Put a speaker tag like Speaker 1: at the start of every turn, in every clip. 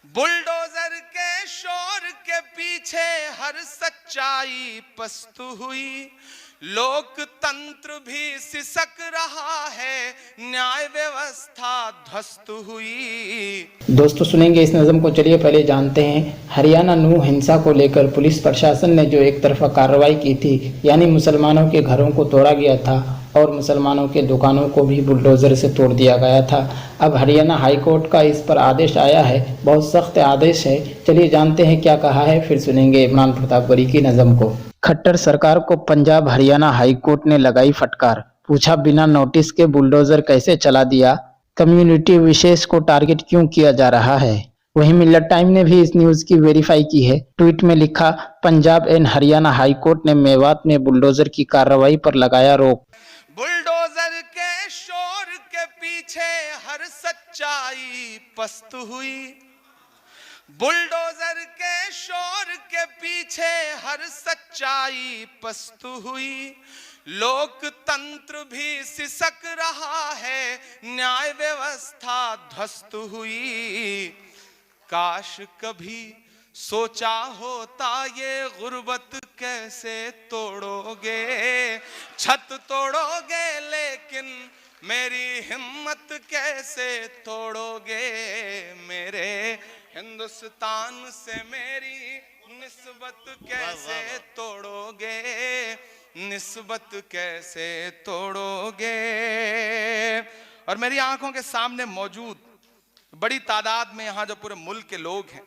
Speaker 1: Bulldozer के शोर के पीछे हर सच्चाई पस्त हुई, लोकतंत्र भी सिसक रहा है, न्याय व्यवस्था ध्वस्त हुई।
Speaker 2: दोस्तों सुनेंगे इस नज़म को। चलिए पहले जानते हैं। हरियाणा नूह हिंसा को लेकर पुलिस प्रशासन ने जो एक तरफा कार्रवाई की थी, यानी मुसलमानों के घरों को तोड़ा गया था और मुसलमानों के दुकानों को भी बुलडोज़र से तोड़ दिया गया था। अब हरियाणा हाई कोर्ट का इस पर आदेश आया है, बहुत सख्त आदेश है। चलिए जानते हैं क्या कहा है, फिर सुनेंगे इमरान प्रतापगढ़ी की नज़म को। खट्टर सरकार को पंजाब हरियाणा हाई कोर्ट ने लगाई फटकार, पूछा बिना नोटिस के बुलडोज़र कैसे चला दिया, कम्युनिटी विशेष को टारगेट क्यों किया जा रहा है। वहीं मिलत टाइम ने भी इस न्यूज की वेरीफाई की है। ट्वीट में लिखा, Punjab and Haryana high court ने मेवात में बुलडोजर की कार्रवाई पर लगाया रोक।
Speaker 1: बुलडोजर के शोर के पीछे हर सच्चाई पस्त हुई, बुलडोजर के शोर के पीछे हर सच्चाई पस्त हुई, लोकतंत्र भी सिसक रहा है, न्याय व्यवस्था ध्वस्त हुई। काश कभी सोचा होता ये गुर्बत कैसे तोड़ोगे, छत तोड़ोगे लेकिन मेरी हिम्मत कैसे तोड़ोगे, मेरे हिंदुस्तान से मेरी निस्बत कैसे तोड़ोगे, निस्बत कैसे तोड़ोगे। और मेरी आंखों के सामने मौजूद बड़ी तादाद में यहाँ जो पूरे मुल्क के लोग हैं।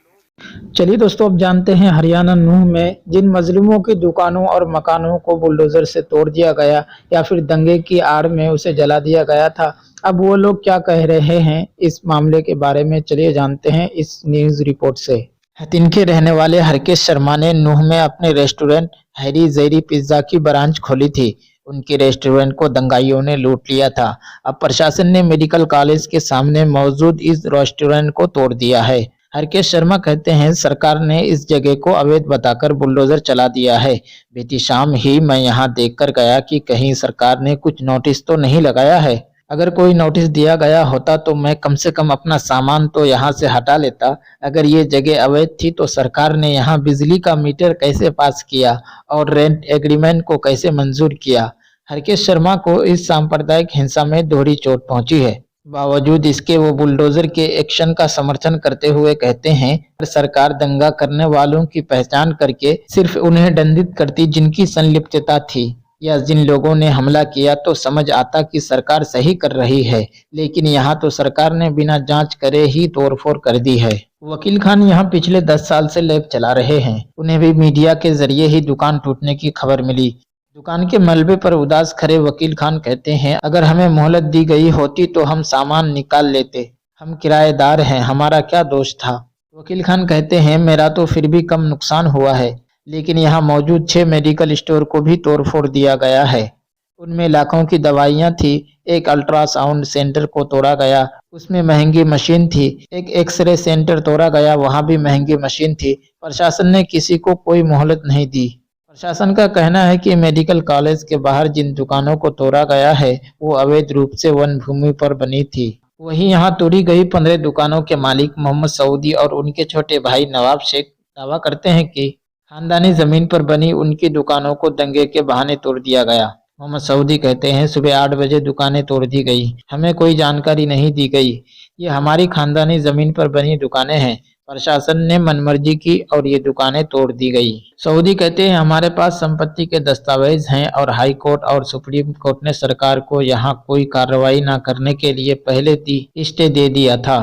Speaker 2: चलिए दोस्तों अब जानते हैं हरियाणा नूह में जिन मजलूमों की दुकानों और मकानों को बुलडोजर से तोड़ दिया गया या फिर दंगे की आड़ में उसे जला दिया गया था, अब वो लोग क्या कह रहे हैं इस मामले के बारे में चलिए जानते हैं इस न्यूज रिपोर्ट से। हतिन के रहने वाले हरकेश शर्मा ने नूह में अपने रेस्टोरेंट हैरी जैरी पिज्जा की ब्रांच खोली थी। उनके रेस्टोरेंट को दंगाइयों ने लूट लिया था। अब प्रशासन ने मेडिकल कॉलेज के सामने मौजूद इस रेस्टोरेंट को तोड़ दिया है। हरकेश शर्मा कहते हैं, सरकार ने इस जगह को अवैध बताकर बुलडोजर चला दिया है। बीती शाम ही मैं यहां देखकर गया कि कहीं सरकार ने कुछ नोटिस तो नहीं लगाया है। अगर कोई नोटिस दिया गया होता तो मैं कम से कम अपना सामान तो यहाँ से हटा लेता। अगर ये जगह अवैध थी तो सरकार ने यहाँ बिजली का मीटर कैसे पास किया और रेंट एग्रीमेंट को कैसे मंजूर किया। हरकेश शर्मा को इस सांप्रदायिक हिंसा में दोहरी चोट पहुंची है। बावजूद इसके वो बुलडोजर के एक्शन का समर्थन करते हुए कहते हैं, सरकार दंगा करने वालों की पहचान करके सिर्फ उन्हें दंडित करती जिनकी संलिप्तता थी या जिन लोगों ने हमला किया तो समझ आता कि सरकार सही कर रही है, लेकिन यहाँ तो सरकार ने बिना जांच करे ही तोड़फोड़ कर दी है। वकील खान यहाँ पिछले 10 साल से लैब चला रहे हैं। उन्हें भी मीडिया के जरिए ही दुकान टूटने की खबर मिली। दुकान के मलबे पर उदास खड़े वकील खान कहते हैं, अगर हमें मोहलत दी गई होती तो हम सामान निकाल लेते, हम किराएदार हैं, हमारा क्या दोष था। वकील खान कहते हैं, मेरा तो फिर भी कम नुकसान हुआ है, लेकिन यहाँ मौजूद 6 मेडिकल स्टोर को भी तोड़फोड़ दिया गया है। उनमें लाखों की दवाइयाँ थी। एक अल्ट्रासाउंड सेंटर को तोड़ा गया, उसमें महंगी मशीन थी। एक एक्सरे सेंटर तोड़ा गया, वहाँ भी महंगी मशीन थी। प्रशासन ने किसी को कोई मोहलत नहीं दी। प्रशासन का कहना है कि मेडिकल कॉलेज के बाहर जिन दुकानों को तोड़ा गया है वो अवैध रूप से वन भूमि पर बनी थी। वहीं यहाँ तोड़ी गई 15 दुकानों के मालिक मोहम्मद सऊदी और उनके छोटे भाई नवाब शेख दावा करते हैं कि खानदानी जमीन पर बनी उनकी दुकानों को दंगे के बहाने तोड़ दिया गया। मोहम्मद सऊदी कहते हैं, सुबह 8 बजे दुकानें तोड़ दी गई, हमें कोई जानकारी नहीं दी गई। ये हमारी खानदानी जमीन पर बनी दुकानें हैं, प्रशासन ने मनमर्जी की और ये दुकानें तोड़ दी गई। सऊदी कहते हैं, हमारे पास संपत्ति के दस्तावेज हैं और हाई कोर्ट और सुप्रीम कोर्ट ने सरकार को यहाँ कोई कार्रवाई न करने के लिए पहले ही स्टे दे दिया था,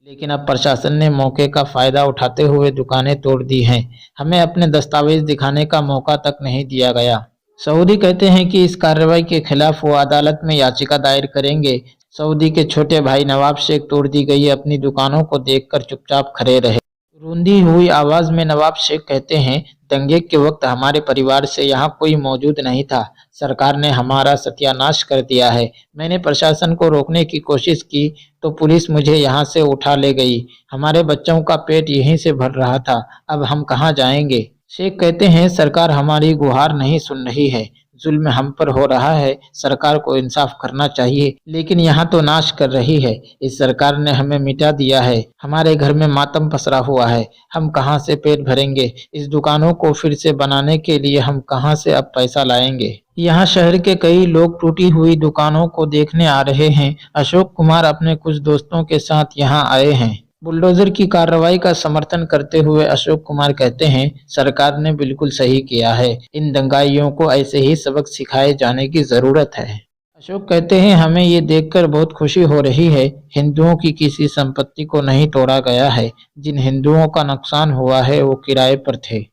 Speaker 2: लेकिन अब प्रशासन ने मौके का फायदा उठाते हुए दुकानें तोड़ दी हैं। हमें अपने दस्तावेज दिखाने का मौका तक नहीं दिया गया। सऊदी कहते हैं कि इस कार्रवाई के खिलाफ वो अदालत में याचिका दायर करेंगे। सऊदी के छोटे भाई नवाब शेख तोड़ दी गई अपनी दुकानों को देखकर चुपचाप खड़े रहे। रूंधी हुई आवाज में नवाब शेख कहते हैं, दंगे के वक्त हमारे परिवार से यहाँ कोई मौजूद नहीं था। सरकार ने हमारा सत्यानाश कर दिया है। मैंने प्रशासन को रोकने की कोशिश की तो पुलिस मुझे यहाँ से उठा ले गई। हमारे बच्चों का पेट यहीं से भर रहा था, अब हम कहाँ जाएंगे। शेख कहते हैं, सरकार हमारी गुहार नहीं सुन रही है। जुल्म हम पर हो रहा है, सरकार को इंसाफ करना चाहिए, लेकिन यहाँ तो नाश कर रही है। इस सरकार ने हमें मिटा दिया है, हमारे घर में मातम पसरा हुआ है, हम कहाँ से पेट भरेंगे? इस दुकानों को फिर से बनाने के लिए हम कहाँ से अब पैसा लाएंगे? यहाँ शहर के कई लोग टूटी हुई दुकानों को देखने आ रहे हैं। अशोक कुमार अपने कुछ दोस्तों के साथ यहाँ आए हैं। बुलडोजर की कार्रवाई का समर्थन करते हुए अशोक कुमार कहते हैं, सरकार ने बिल्कुल सही किया है, इन दंगाइयों को ऐसे ही सबक सिखाए जाने की जरूरत है। अशोक कहते हैं, हमें ये देखकर बहुत खुशी हो रही है, हिंदुओं की किसी संपत्ति को नहीं तोड़ा गया है, जिन हिंदुओं का नुकसान हुआ है वो किराए पर थे।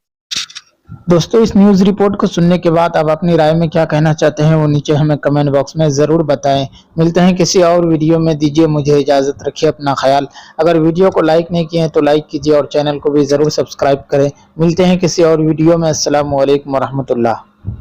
Speaker 2: दोस्तों, इस न्यूज़ रिपोर्ट को सुनने के बाद आप अपनी राय में क्या कहना चाहते हैं वो नीचे हमें कमेंट बॉक्स में ज़रूर बताएं। मिलते हैं किसी और वीडियो में, दीजिए मुझे इजाज़त, रखिए अपना ख्याल। अगर वीडियो को लाइक नहीं किए हैं तो लाइक कीजिए और चैनल को भी ज़रूर सब्सक्राइब करें। मिलते हैं किसी और वीडियो में। अस्सलामु अलैकुम वरहमतुल्लाह।